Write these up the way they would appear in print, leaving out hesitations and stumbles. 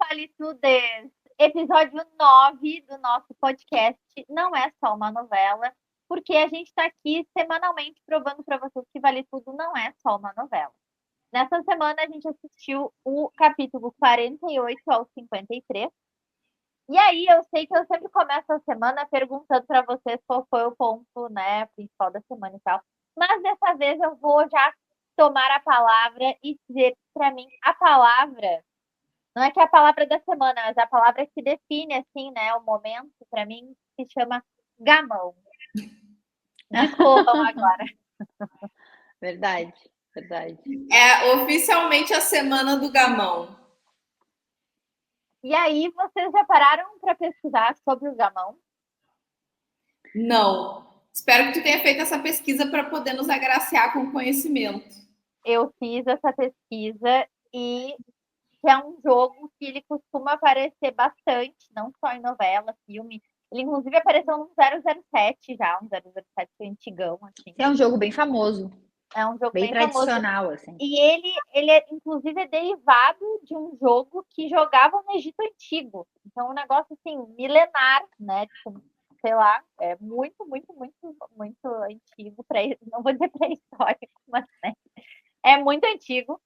Valitudes! Episódio 9 do nosso podcast Não É Só Uma Novela, porque a gente está aqui semanalmente provando para vocês que Vale Tudo não é só uma novela. Nessa semana a gente assistiu o capítulo 48 ao 53. E aí eu sei que eu sempre começo a semana perguntando para vocês qual foi o ponto, né, principal da semana e tal. Mas dessa vez eu vou já tomar a palavra e dizer para mim a palavra. Não é que é a palavra da semana, mas a palavra que define, assim, né, o momento, para mim, se chama gamão. Discorram agora. Verdade. É oficialmente a semana do gamão. E aí, vocês já pararam para pesquisar sobre o gamão? Não. Espero que tu tenha feito essa pesquisa para poder nos agraciar com conhecimento. Eu fiz essa pesquisa e que é um jogo que ele costuma aparecer bastante, não só em novela, filme. Ele, inclusive, apareceu no 007 já, um 007 antigão, assim. É um jogo bem famoso. É um jogo bem famoso. tradicional, assim. E ele é, inclusive, é derivado de um jogo que jogavam no Egito Antigo. Então, um negócio, assim, milenar, né? Tipo, sei lá, é muito antigo. Não vou dizer pré-histórico, mas, né? É muito antigo.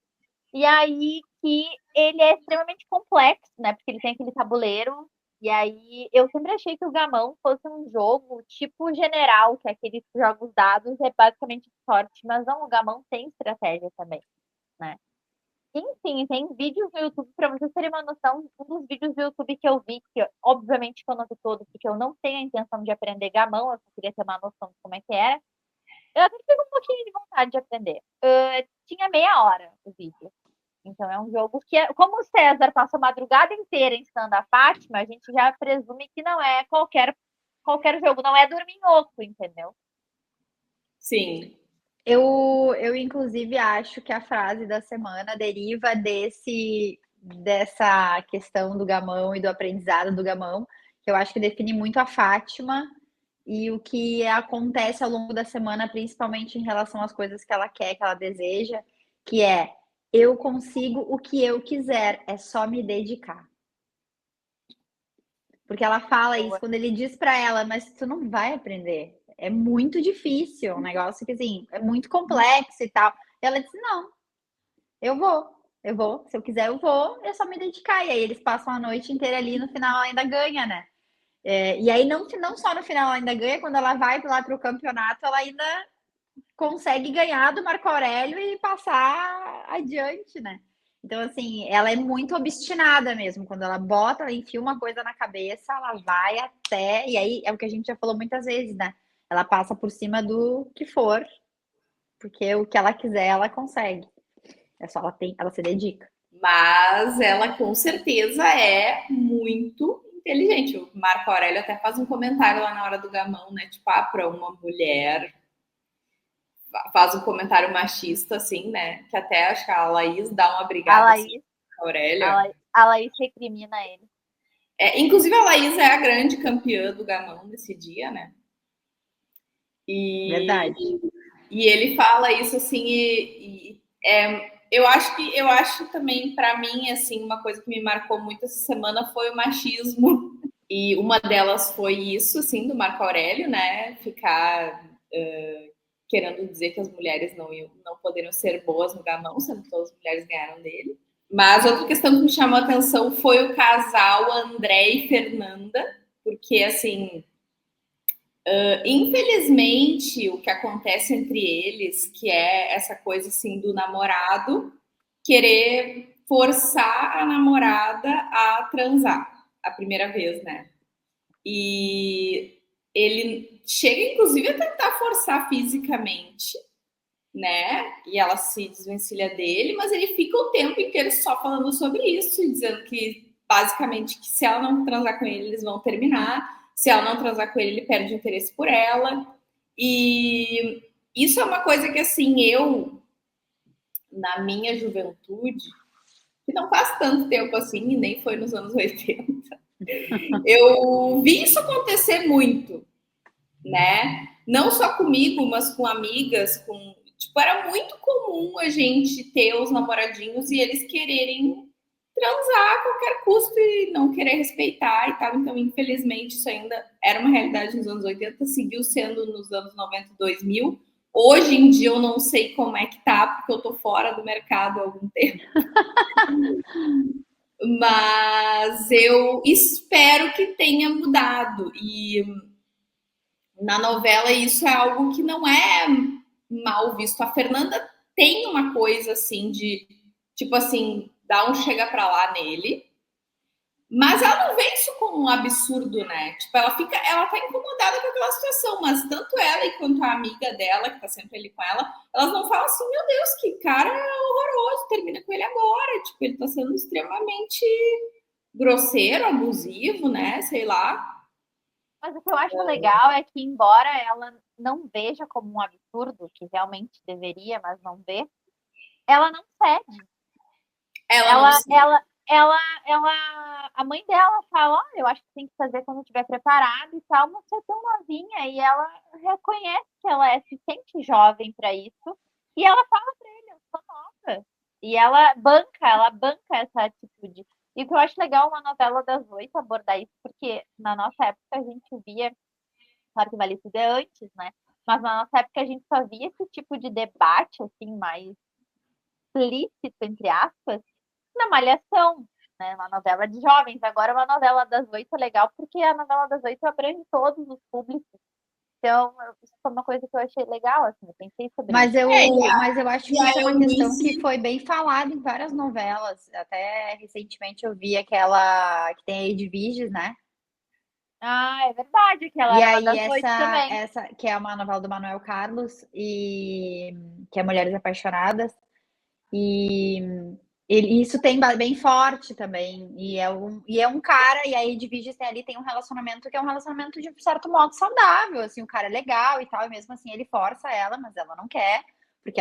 E aí que ele é extremamente complexo, né? Porque ele tem aquele tabuleiro. E aí eu sempre achei que o gamão fosse um jogo tipo general, que é aqueles jogos dados, é basicamente sorte, mas não, o gamão tem estratégia também, né? Enfim, tem vídeos no YouTube, para vocês terem uma noção, um dos vídeos do YouTube que eu vi, que obviamente que eu não vi todos, porque eu não tenho a intenção de aprender gamão, eu só queria ter uma noção de como é que era. Eu até tive um pouquinho de vontade de aprender. Tinha meia hora o vídeo. Então é um jogo que, como o César passa a madrugada inteira ensinando a Fátima, a gente já presume que não é qualquer jogo, não é dorminhoco, entendeu? Sim. Eu inclusive, acho que a frase da semana deriva dessa questão do gamão e do aprendizado do gamão, que eu acho que define muito a Fátima e o que acontece ao longo da semana, principalmente em relação às coisas que ela quer, que ela deseja, que é: eu consigo o que eu quiser, é só me dedicar. Porque ela fala isso quando ele diz para ela, mas tu não vai aprender. É muito difícil, um negócio que assim, é muito complexo e tal. E ela disse: não, eu vou. Se eu quiser, eu vou, é só me dedicar. E aí eles passam a noite inteira ali, no final ela ainda ganha, né? E aí não só no final ela ainda ganha, quando ela vai lá para o campeonato, ela ainda consegue ganhar do Marco Aurélio e passar adiante, né? Então, assim, ela é muito obstinada mesmo. Quando ela bota, ela enfia uma coisa na cabeça, ela vai até. E aí é o que a gente já falou muitas vezes, né? Ela passa por cima do que for, porque o que ela quiser, ela consegue. É só ela se dedica. Mas ela com certeza é muito inteligente. O Marco Aurélio até faz um comentário lá na hora do gamão, né? Tipo, para uma mulher. Faz um comentário machista, assim, né? Que até acho que a Laís dá uma brigada assim, com a Aurélia. A Laís recrimina ele. Inclusive, a Laís é a grande campeã do gamão nesse dia, né? Verdade. E ele fala isso assim, eu acho também, para mim, assim, uma coisa que me marcou muito essa semana foi o machismo. E uma delas foi isso, assim, do Marco Aurélio, né? Ficar querendo dizer que as mulheres não poderiam ser boas no gamão, sendo que todas as mulheres ganharam dele. Mas outra questão que me chamou a atenção foi o casal André e Fernanda, porque, assim, infelizmente, o que acontece entre eles, que é essa coisa, assim, do namorado querer forçar a namorada a transar a primeira vez, né? E ele chega, inclusive, a tentar forçar fisicamente, né? E ela se desvencilha dele, mas ele fica o tempo inteiro só falando sobre isso, dizendo que, basicamente, que se ela não transar com ele, eles vão terminar. Se ela não transar com ele, ele perde o interesse por ela. E isso é uma coisa que, assim, eu, na minha juventude, que não faz tanto tempo assim, e nem foi nos anos 80, eu vi isso acontecer muito, né? Não só comigo, mas com amigas, tipo, era muito comum a gente ter os namoradinhos e eles quererem transar a qualquer custo e não querer respeitar e tal. Então, infelizmente, isso ainda era uma realidade nos anos 80, seguiu sendo nos anos 90 e 2000. Hoje em dia eu não sei como é que tá, porque eu tô fora do mercado há algum tempo. Mas eu espero que tenha mudado. E na novela isso é algo que não é mal visto. A Fernanda tem uma coisa assim de, tipo assim, dar um chega pra lá nele, mas ela não vê isso como um absurdo, né? Tipo, ela tá incomodada com aquela situação, mas tanto ela quanto a amiga dela, que tá sempre ali com ela, elas não falam assim, meu Deus, que cara horroroso, termina com ele agora. Tipo, ele tá sendo extremamente grosseiro, abusivo, né? Sei lá. Mas o que eu acho legal é que, embora ela não veja como um absurdo, que realmente deveria, mas não vê, ela não cede. A mãe dela fala, olha, eu acho que tem que fazer quando estiver preparado e tal, mas você é tão novinha, e ela reconhece que ela se sente jovem para isso, e ela fala para ele, eu sou nova. E ela banca essa atitude. E o que eu acho legal uma novela das 8 abordar isso, porque na nossa época a gente via, claro que Vale Tudo é antes, né? Mas na nossa época a gente só via esse tipo de debate, assim, mais explícito, entre aspas, na Malhação, né? Uma novela de jovens. Agora uma novela das 8 é legal, porque a novela das 8 abrange todos os públicos. Então, isso foi uma coisa que eu achei legal, assim, eu pensei sobre Mas isso. eu acho que isso é uma questão que foi bem falada em várias novelas. Até recentemente eu vi aquela que tem a Edviges, né? Ah, é verdade, que ela E era uma aí das 8 também. essa que é uma novela do Manuel Carlos e que é Mulheres Apaixonadas e isso tem bem forte também e é um cara e aí Edviges tem ali tem um relacionamento que é um relacionamento de certo modo saudável, assim, o cara é legal e tal, e mesmo assim ele força ela, mas ela não quer, porque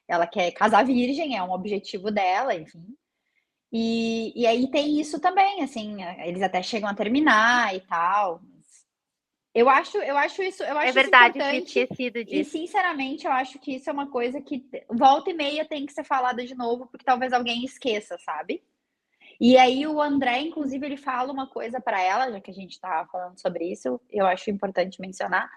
ela quer casar virgem, é um objetivo dela, enfim. E aí tem isso também, assim, eles até chegam a terminar e tal. Eu É acho isso verdade, eu tinha importante esquecido e, disso. sinceramente, eu acho que isso é uma coisa que volta e meia tem que ser falada de novo, porque talvez alguém esqueça, sabe? E aí o André, inclusive, ele fala uma coisa para ela, já que a gente estava falando sobre isso, eu acho importante mencionar,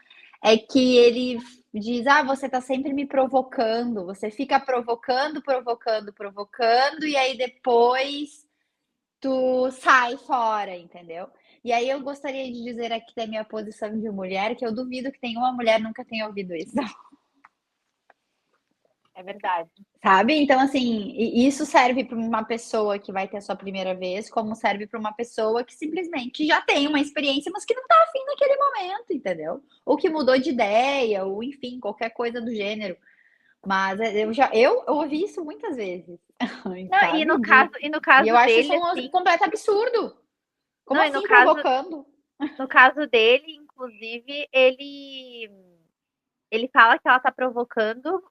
é que ele diz: "Ah, você tá sempre me provocando, você fica provocando, provocando, provocando, e aí depois tu sai fora", entendeu? E aí eu gostaria de dizer aqui da minha posição de mulher, que eu duvido que nenhuma mulher nunca tenha ouvido isso. É verdade. Sabe? Então, assim, isso serve para uma pessoa que vai ter a sua primeira vez, como serve para uma pessoa que simplesmente já tem uma experiência, mas que não tá afim naquele momento, entendeu? Ou que mudou de ideia, ou enfim, qualquer coisa do gênero. Mas eu ouvi isso muitas vezes, Não, sabe? e no E eu caso acho isso dele, um assim, completo absurdo. Como não, e assim provocando? no caso dele, inclusive, ele fala que ela tá provocando.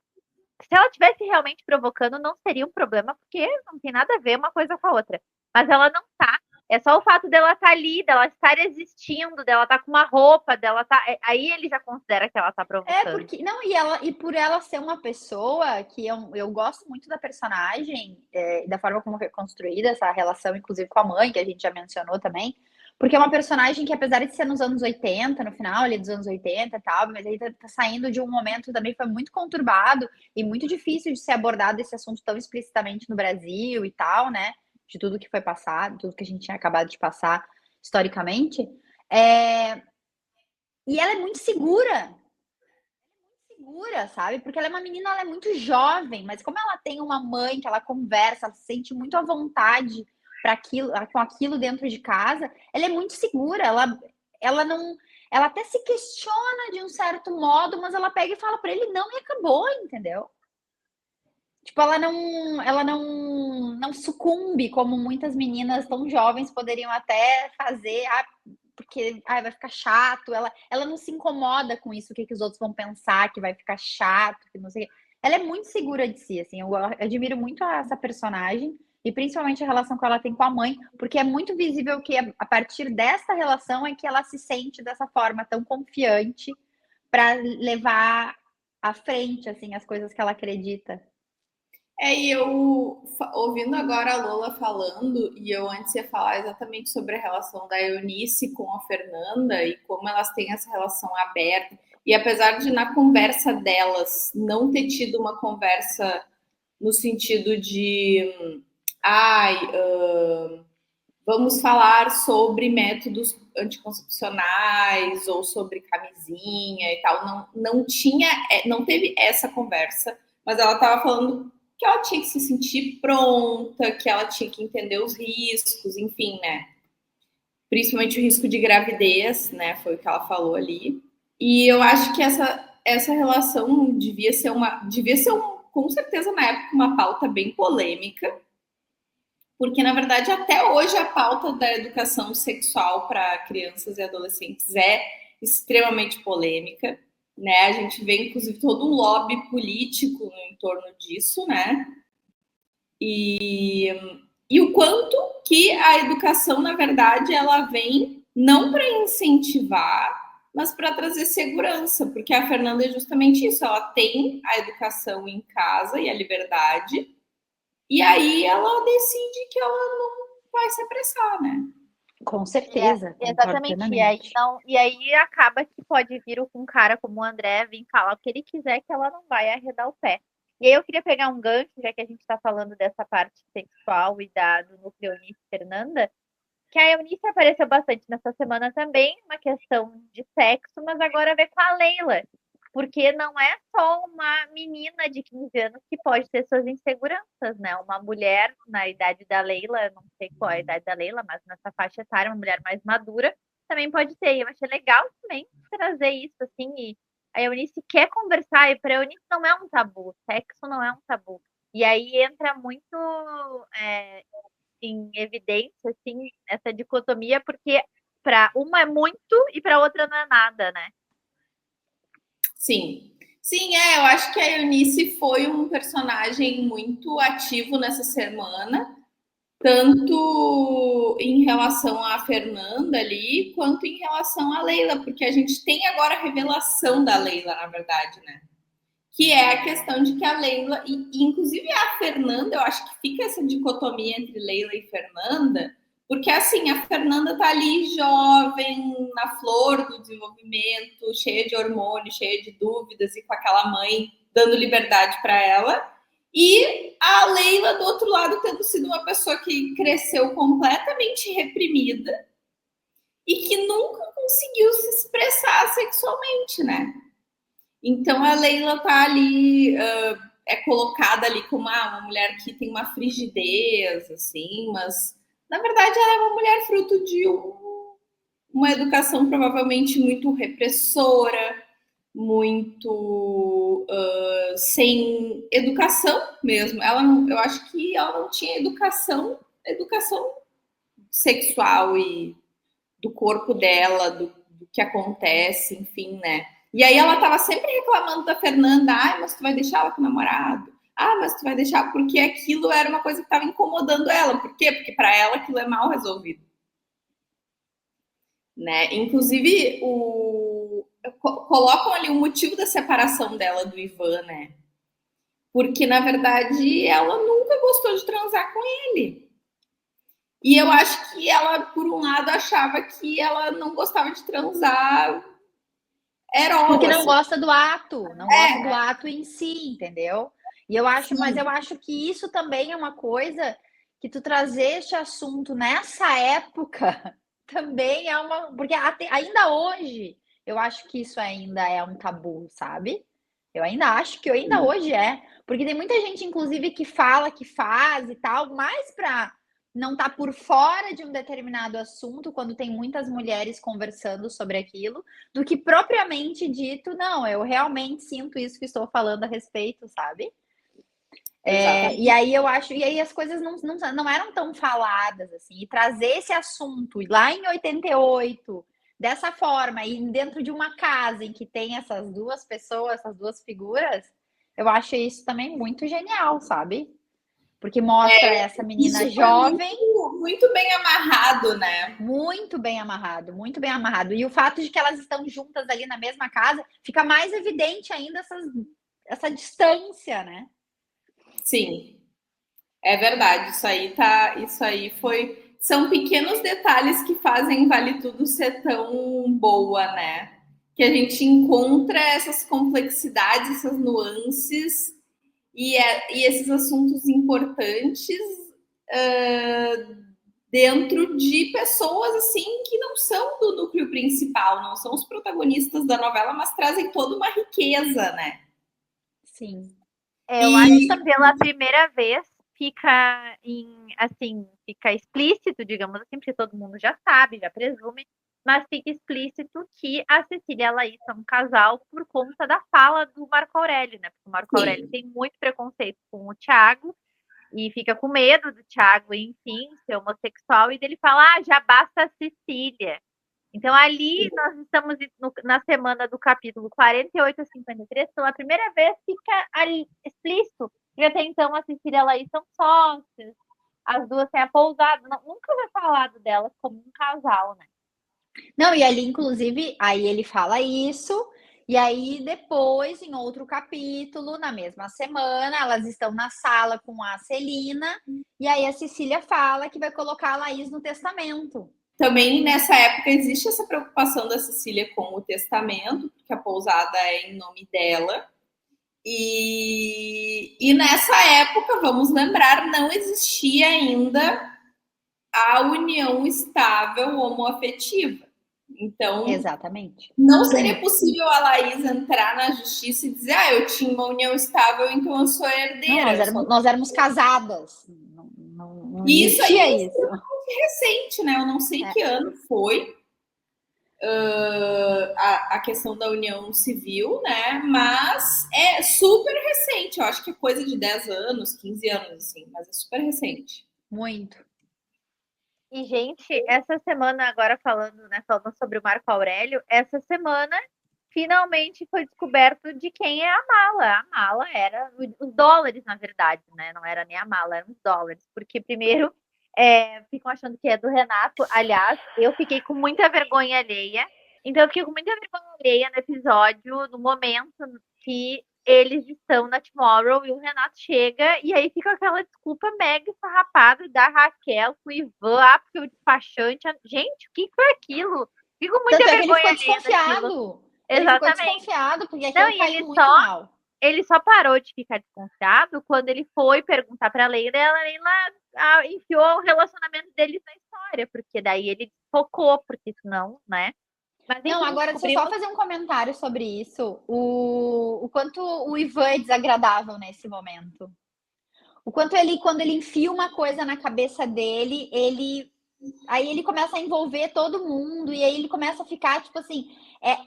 Se ela tivesse realmente provocando, não seria um problema, porque não tem nada a ver uma coisa com a outra. Mas ela não tá. É só o fato dela estar ali, dela estar existindo, dela estar com uma roupa, dela tá. Aí ele já considera que ela tá É, provocando. porque. Não, e por ela ser uma pessoa que eu gosto muito da personagem, da forma como foi construída essa relação, inclusive com a mãe, que a gente já mencionou também. Porque é uma personagem que, apesar de ser nos anos 80, no final ali dos anos 80 e tal, mas aí tá saindo de um momento também que foi muito conturbado e muito difícil de ser abordado esse assunto tão explicitamente no Brasil e tal, né? De tudo que foi passado, tudo que a gente tinha acabado de passar historicamente. É, e ela é muito segura, sabe? Porque ela é uma menina, ela é muito jovem, mas como ela tem uma mãe que ela conversa, ela se sente muito à vontade para aquilo, com aquilo dentro de casa, ela é muito segura, ela não, ela até se questiona de um certo modo, mas ela pega e fala para ele não e acabou, entendeu? Tipo, ela não sucumbe como muitas meninas tão jovens poderiam até fazer, porque vai ficar chato. Ela não se incomoda com isso, o que, que os outros vão pensar, que vai ficar chato, que não sei o quê. Ela é muito segura de si, assim. Eu admiro muito essa personagem e principalmente a relação que ela tem com a mãe, porque é muito visível que a partir dessa relação é que ela se sente dessa forma tão confiante para levar à frente, assim, as coisas que ela acredita. E eu, ouvindo agora a Lola falando, e eu antes ia falar exatamente sobre a relação da Eunice com a Fernanda e como elas têm essa relação aberta. E apesar de na conversa delas não ter tido uma conversa no sentido de ai, vamos falar sobre métodos anticoncepcionais ou sobre camisinha e tal. Não tinha, não teve essa conversa, mas ela estava falando que ela tinha que se sentir pronta, que ela tinha que entender os riscos, enfim, né? Principalmente o risco de gravidez, né? Foi o que ela falou ali. E eu acho que essa relação devia ser com certeza na época, uma pauta bem polêmica, porque na verdade até hoje a pauta da educação sexual para crianças e adolescentes é extremamente polêmica, né? A gente vê inclusive todo um lobby político em torno disso, né? E o quanto que a educação, na verdade, ela vem não para incentivar, mas para trazer segurança, porque a Fernanda é justamente isso, ela tem a educação em casa e a liberdade, e aí ela decide que ela não vai se apressar, né? Com certeza, exatamente. E aí acaba que pode vir um cara como o André vir falar o que ele quiser, que ela não vai arredar o pé. E aí eu queria pegar um gancho, já que a gente está falando dessa parte sexual e do núcleo Eunice e Fernanda, que a Eunice apareceu bastante nessa semana também, uma questão de sexo, mas agora vê com a Leila. Porque não é só uma menina de 15 anos que pode ter suas inseguranças, né? Uma mulher na idade da Leila, não sei qual é a idade da Leila, mas nessa faixa etária, uma mulher mais madura, também pode ter. E eu achei legal também trazer isso, assim, e a Eunice quer conversar, e para a Eunice não é um tabu, sexo não é um tabu. E aí entra muito em evidência, assim, essa dicotomia, porque para uma é muito e para outra não é nada, né? Sim. Sim, eu acho que a Eunice foi um personagem muito ativo nessa semana, tanto em relação à Fernanda ali, quanto em relação à Leila, porque a gente tem agora a revelação da Leila, na verdade, né? Que é a questão de que a Leila, e inclusive a Fernanda, eu acho que fica essa dicotomia entre Leila e Fernanda, porque assim, a Fernanda tá ali jovem, na flor do desenvolvimento, cheia de hormônio, cheia de dúvidas, e com aquela mãe dando liberdade para ela. E a Leila, do outro lado, tendo sido uma pessoa que cresceu completamente reprimida e que nunca conseguiu se expressar sexualmente, né? Então a Leila tá ali, é colocada ali como uma mulher que tem uma frigidez, assim, mas na verdade ela é uma mulher fruto de uma educação provavelmente muito repressora, muito sem educação mesmo. Eu acho que ela não tinha educação sexual e do corpo dela, do que acontece, enfim, né? E aí ela tava sempre reclamando da Fernanda, mas tu vai deixar ela com o namorado? Mas tu vai deixar, porque aquilo era uma coisa que estava incomodando ela. Por quê? Porque para ela aquilo é mal resolvido. Né? Inclusive, colocam ali o motivo da separação dela do Ivan, né? Porque, na verdade, ela nunca gostou de transar com ele. E eu acho que ela, por um lado, achava que ela não gostava de transar porque não gosta do ato, não gosta do ato em si, entendeu? E eu acho, mas eu acho que isso também é uma coisa que tu trazer este assunto nessa época também é uma, porque ainda hoje eu acho que isso ainda é um tabu, sabe? Eu ainda acho que ainda hoje é, porque tem muita gente, inclusive, que fala, que faz e tal, mais para não estar por fora de um determinado assunto, quando tem muitas mulheres conversando sobre aquilo, do que propriamente dito, não, eu realmente sinto isso que estou falando a respeito, sabe? E aí eu acho, e aí as coisas não eram tão faladas assim, e trazer esse assunto lá em 88, dessa forma, e dentro de uma casa em que tem essas duas pessoas, essas duas figuras, eu acho isso também muito genial, sabe? Porque mostra essa menina jovem. Muito bem amarrado, né? Muito bem amarrado, muito bem amarrado. E o fato de que elas estão juntas ali na mesma casa, fica mais evidente ainda essa distância, né? Sim, é verdade. Isso aí foi. São pequenos detalhes que fazem Vale Tudo ser tão boa, né? Que a gente encontra essas complexidades, essas nuances e esses assuntos importantes dentro de pessoas assim que não são do núcleo principal, não são os protagonistas da novela, mas trazem toda uma riqueza, né? Sim. Eu acho que pela primeira vez fica explícito, digamos assim, porque todo mundo já sabe, já presume, mas fica explícito que a Cecília e a Laís são um casal por conta da fala do Marco Aurélio, né? Porque o Marco Aurélio tem muito preconceito com o Thiago e fica com medo do Thiago, enfim, ser homossexual, e dele fala, já basta a Cecília. Então, ali nós estamos na semana do capítulo 48 a 53, pela primeira vez fica ali explícito, porque até então a Cecília e a Laís são sócias, as duas têm a pousada, nunca foi falado delas como um casal, né? Não, e ali, inclusive, aí ele fala isso, e aí depois, em outro capítulo, na mesma semana, elas estão na sala com a Celina, e aí a Cecília fala que vai colocar a Laís no testamento. Também nessa época existe essa preocupação da Cecília com o testamento, porque a pousada é em nome dela. E nessa época, vamos lembrar, não existia ainda a união estável homoafetiva. Então, exatamente, não seria possível a Laís entrar na justiça e dizer, eu tinha uma união estável, então eu sou herdeira. Nós éramos casadas. Não isso aí é isso. recente, né? Eu não sei que ano foi a questão da união civil, né? Mas é super recente. Eu acho que é coisa de 10 anos, 15 anos, assim, mas é super recente. Muito. E, gente, essa semana, agora falando sobre o Marco Aurélio, essa semana finalmente foi descoberto de quem é a mala. A mala era os dólares, na verdade, né? Não era nem a mala, eram os dólares. Porque primeiro ficam achando que é do Renato. Aliás, eu fiquei com muita vergonha alheia. Então, eu fiquei com muita vergonha alheia no episódio, no momento que eles estão na Tomorrow e o Renato chega e aí fica aquela desculpa mega esfarrapada da Raquel com o Ivan, porque o despachante... Gente, o que foi aquilo? Fico muito vergonha. Ele ficou desconfiado. Exatamente. Ele ficou desconfiado, porque aquilo caiu muito mal. Ele só parou de ficar desconfiado quando ele foi perguntar pra Leila e a Leila enfiou o relacionamento deles na história, porque daí ele focou, porque senão, né? Mas, não, agora deixa eu só fazer um comentário sobre isso. O quanto o Ivan é desagradável nesse momento. O quanto quando ele enfia uma coisa na cabeça dele, aí ele começa a envolver todo mundo, e aí ele começa a ficar, tipo assim,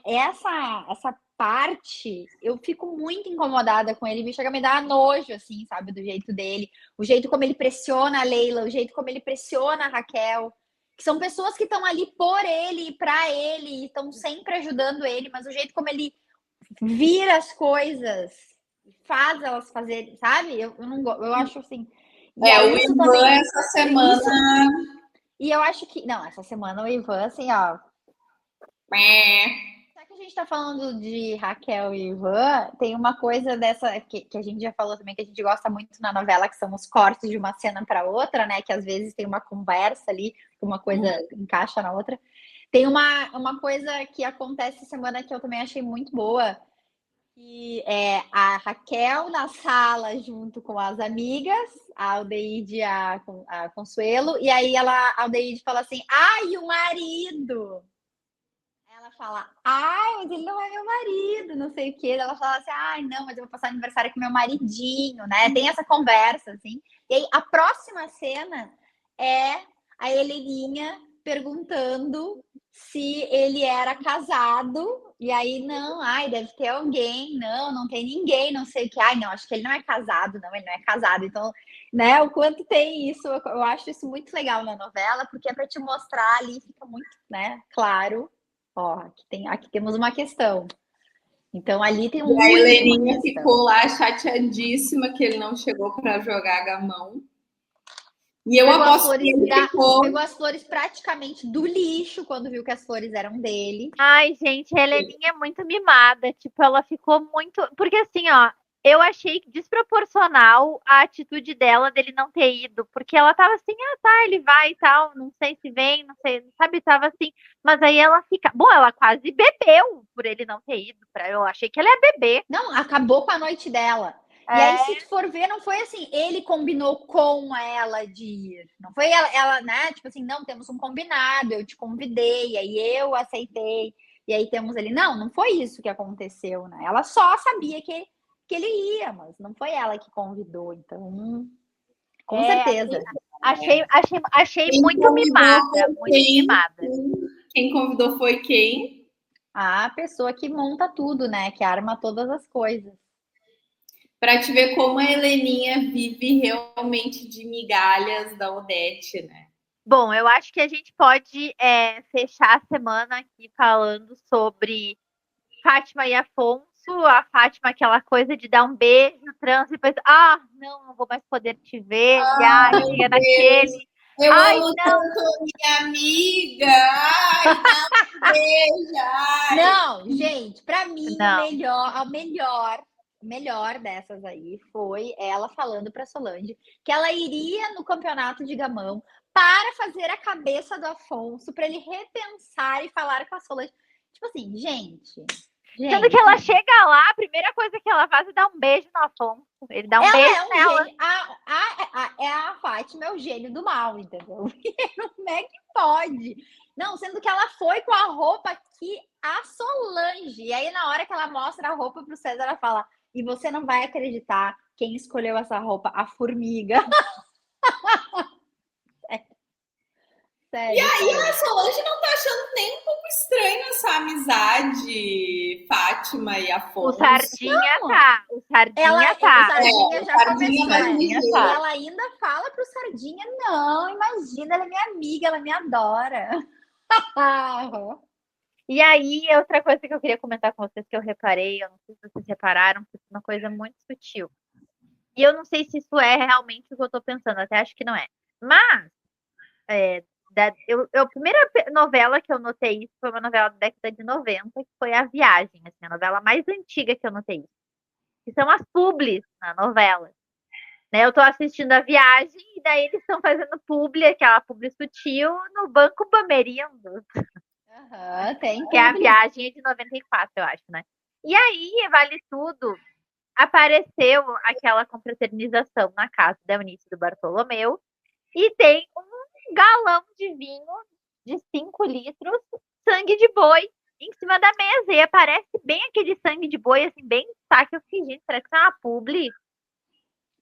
essa parte, eu fico muito incomodada com ele, me chega a me dar nojo, assim, sabe, do jeito dele, o jeito como ele pressiona a Leila, o jeito como ele pressiona a Raquel, que são pessoas que estão ali por ele e pra ele, e estão sempre ajudando ele, mas o jeito como ele vira as coisas, faz elas fazerem, sabe? Eu acho assim. O Ivan essa semana. E eu acho que. Não, essa semana o Ivan, assim, ó. Já que a gente tá falando de Raquel e Ivan, tem uma coisa dessa que a gente já falou também, que a gente gosta muito na novela, que são os cortes de uma cena para outra, né? Que às vezes tem uma conversa ali, uma coisa encaixa na outra. Tem uma coisa que acontece essa semana que eu também achei muito boa, que é a Raquel na sala junto com as amigas, a Aldeide e a Consuelo, e aí a Aldeide fala assim, e o marido? Ela fala, mas ele não é meu marido, não sei o quê. Ela fala assim, não, mas eu vou passar aniversário com meu maridinho, né? Tem essa conversa, assim. E aí, a próxima cena é a Heleninha perguntando se ele era casado. E aí, não, deve ter alguém. Não tem ninguém, não sei o que. Não, acho que ele não é casado, não, ele não é casado. Então, né, o quanto tem isso, eu acho isso muito legal na novela, porque é para te mostrar ali, fica muito, né, claro. Aqui temos uma questão. Então, ali tem a Heleninha ficou lá chateadíssima que ele não chegou para jogar a gamão. E eu aposto que ele pegou as flores praticamente do lixo quando viu que as flores eram dele. Ai, gente, a Heleninha é muito mimada. Tipo, ela ficou muito... Porque assim, Eu achei desproporcional a atitude dela dele não ter ido, porque ela tava assim, tá, ele vai e tal, não sei se vem, não sei, sabe, tava assim, mas aí ela fica, bom, ela quase bebeu por ele não ter ido, eu achei que ela ia beber. Não, acabou com a noite dela. E aí, se tu for ver, não foi assim, ele combinou com ela de ir. Não foi ela, né? Tipo assim, não, temos um combinado, eu te convidei, aí eu aceitei, e aí temos ele. Não foi isso que aconteceu, né? Ela só sabia que ele ia, mas não foi ela que convidou, então, com certeza. Achei muito mimada, muito mimada. Quem convidou foi quem? A pessoa que monta tudo, né? Que arma todas as coisas. Para te ver como a Heleninha vive realmente de migalhas da Odete, né? Bom, eu acho que a gente pode fechar a semana aqui falando sobre Fátima e Afonso. A Fátima, aquela coisa de dar um beijo, trans, e depois, não vou mais poder te ver. E é naquele. Eu amo tanto a minha amiga. Ai, não beija. Ai. Não, gente, para mim Não. o melhor dessas aí foi ela falando para Solange que ela iria no campeonato de gamão para fazer a cabeça do Afonso, para ele repensar e falar com a Solange. Tipo assim, gente. Sendo que ela chega lá, a primeira coisa que ela faz é dar um beijo no Afonso. Ele dá um beijo nela. Gênio. A Fátima é o gênio do mal, entendeu? Como é que pode? Não, sendo que ela foi com a roupa que a Solange. E aí, na hora que ela mostra a roupa pro César, ela fala: e você não vai acreditar quem escolheu essa roupa? A formiga. Sério, e aí, a Solange não tá achando nem um pouco estranho essa amizade, Fátima e Afonso. O Sardinha tá. O Sardinha tá. O Sardinha já Sardinha começou. E ela ainda fala pro Sardinha: não, imagina, ela é minha amiga, ela me adora. E aí, outra coisa que eu queria comentar com vocês que eu reparei, eu não sei se vocês repararam, porque é uma coisa muito sutil. E eu não sei se isso é realmente o que eu tô pensando, até acho que não é. Mas, a primeira novela que eu notei isso foi uma novela da década de 90, que foi A Viagem, assim, a novela mais antiga que eu notei isso. Que são as publis na novela. Né, eu tô assistindo A Viagem e daí eles estão fazendo publi, aquela publi sutil, no Banco Bamerindos. Tem que é A Viagem de 94, eu acho, né? E aí, Vale Tudo, apareceu aquela confraternização na casa da Eunice do Bartolomeu e tem um galão de vinho de 5 litros, sangue de boi, em cima da mesa. E aparece bem aquele sangue de boi, assim, bem saque. Eu fiquei, gente, será que isso é uma publi?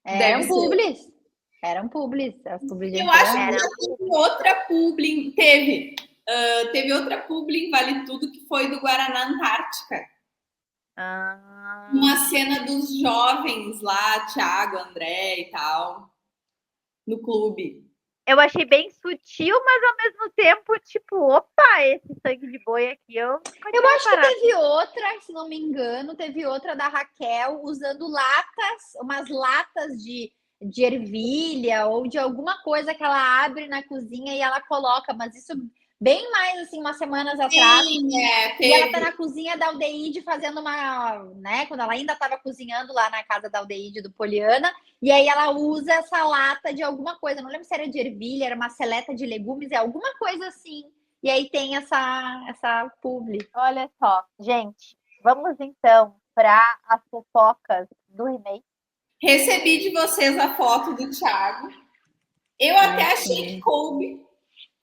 Eram publis. As publis eu acho que já teve outra publi. Teve outra publi em Vale Tudo que foi do Guaraná Antártica. Uma cena dos jovens lá, Thiago, André e tal, no clube. Eu achei bem sutil, mas ao mesmo tempo, tipo, opa, esse sangue de boi aqui, eu acho que teve outra, se não me engano, teve outra da Raquel usando umas latas de ervilha ou de alguma coisa que ela abre na cozinha e ela coloca, mas isso bem mais assim, umas semanas atrás. Sim, e ela tá na cozinha da Aldeide fazendo né? Quando ela ainda estava cozinhando lá na casa da Aldeide do Poliana, e aí ela usa essa lata de alguma coisa, não lembro se era de ervilha, era uma seleta de legumes, é alguma coisa assim. E aí tem essa publi. Olha só, gente, vamos então para as fofocas do remake. Recebi de vocês a foto do Thiago. Eu até achei que coube,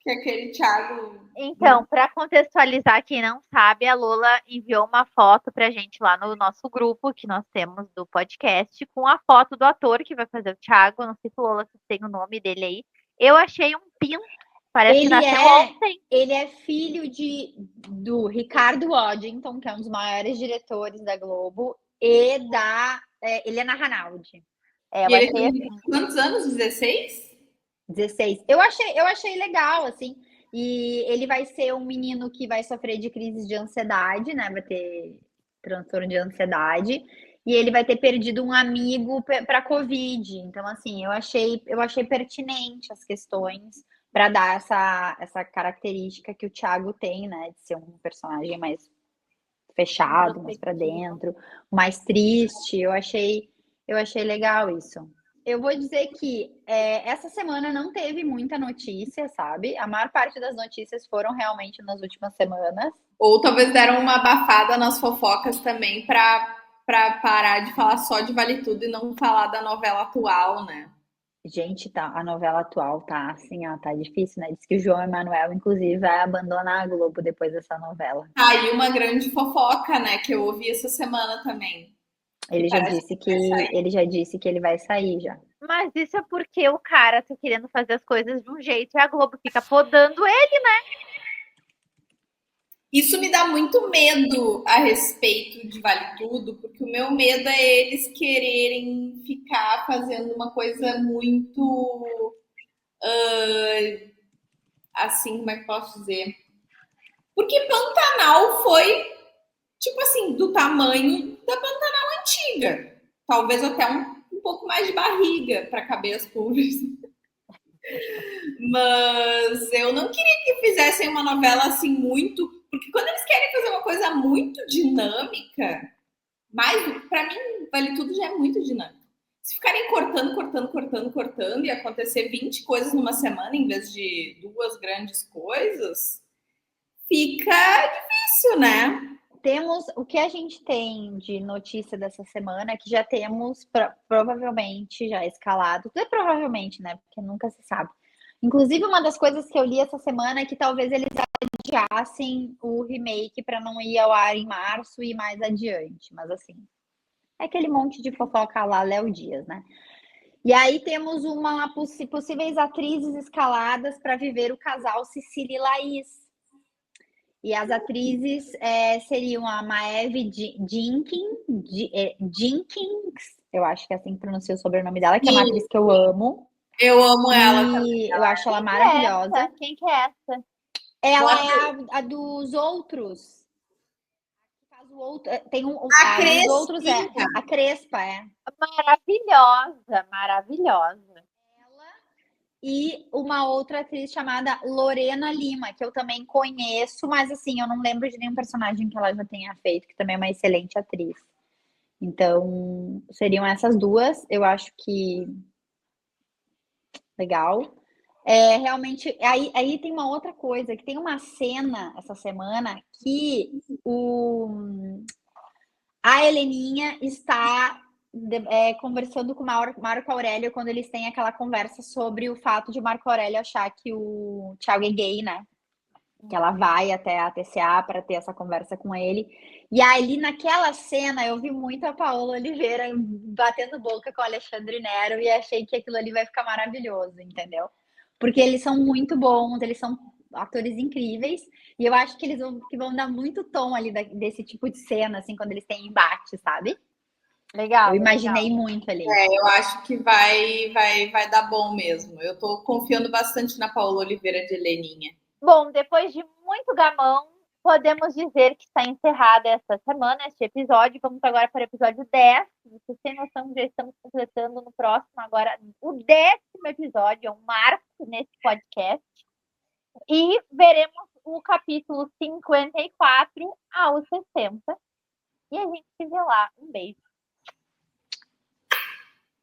que aquele Thiago... Então, para contextualizar quem não sabe, a Lola enviou uma foto pra gente lá no nosso grupo que nós temos do podcast, com a foto do ator que vai fazer o Thiago. Não sei se Lola tem o nome dele aí. Eu achei um pinto. Parece que nasceu ontem. Ele é filho do Ricardo Waddington, que é um dos maiores diretores da Globo, e da Helena Ranaldi. Ele tem quantos anos? 16? 16. Eu achei legal, assim. E ele vai ser um menino que vai sofrer de crises de ansiedade, né? Vai ter transtorno de ansiedade. E ele vai ter perdido um amigo para Covid. Então, assim, eu achei pertinente as questões para dar essa característica que o Thiago tem, né? De ser um personagem mais fechado, mais para dentro, mais triste. Eu achei legal isso. Eu vou dizer que essa semana não teve muita notícia, sabe? A maior parte das notícias foram realmente nas últimas semanas. Ou talvez deram uma abafada nas fofocas também para parar de falar só de Vale Tudo e não falar da novela atual, né? Gente, a novela atual tá assim, ó, tá difícil, né? Diz que o João Emanuel, inclusive, vai abandonar a Globo depois dessa novela. Tá aí uma grande fofoca, né, que eu ouvi essa semana também. Ele já disse que ele vai sair já. Mas isso é porque o cara tá querendo fazer as coisas de um jeito e a Globo fica podando ele, né? Isso me dá muito medo a respeito de Vale Tudo, porque o meu medo é eles quererem ficar fazendo uma coisa muito assim, como é que posso dizer? Porque Pantanal foi, tipo assim, do tamanho da Pantanal antiga. Talvez até um pouco mais de barriga para caber as pulgas. Mas eu não queria que fizessem uma novela assim muito. Porque quando eles querem fazer uma coisa muito dinâmica, mas para mim, Vale Tudo já é muito dinâmico. Se ficarem cortando e acontecer 20 coisas numa semana em vez de duas grandes coisas, fica difícil, né? Temos o que a gente tem de notícia dessa semana, é que já temos provavelmente já escalado. Tudo é provavelmente, né? Porque nunca se sabe. Inclusive, uma das coisas que eu li essa semana é que talvez eles adiassem o remake para não ir ao ar em março e mais adiante. Mas assim, é aquele monte de fofoca lá, Léo Dias, né? E aí temos possíveis atrizes escaladas para viver o casal Cecília e Laís. E as atrizes seriam a Maeve Jenkins, eu acho que é assim que pronuncia o sobrenome dela, que é uma atriz que eu amo. Eu amo ela também. Eu acho ela maravilhosa. Quem que é essa? Ela é a dos outros. O outro, tem A dos outros a Crespa, Maravilhosa, maravilhosa. E uma outra atriz chamada Lorena Lima, que eu também conheço, mas assim, eu não lembro de nenhum personagem que ela já tenha feito, que também é uma excelente atriz. Então, seriam essas duas, eu acho que legal. Realmente, aí tem uma outra coisa, que tem uma cena essa semana que a Heleninha está conversando com o Marco Aurélio quando eles têm aquela conversa sobre o fato de o Marco Aurélio achar que o Thiago é gay, né? Que ela vai até a TCA para ter essa conversa com ele. E ali naquela cena eu vi muito a Paola Oliveira batendo boca com o Alexandre Nero e achei que aquilo ali vai ficar maravilhoso, entendeu? Porque eles são muito bons, eles são atores incríveis e eu acho que eles vão dar muito tom ali desse tipo de cena, assim, quando eles têm embate, sabe? Legal. Eu imaginei muito ali. Eu acho que vai dar bom mesmo. Eu tô confiando bastante na Paola Oliveira de Heleninha. Bom, depois de muito gamão, podemos dizer que está encerrada esta semana, este episódio. Vamos agora para o episódio 10. Vocês têm noção que já estamos completando no próximo, agora o 10º episódio, é um marco nesse podcast. E veremos o capítulo 54 ao 60. E a gente se vê lá. Um beijo.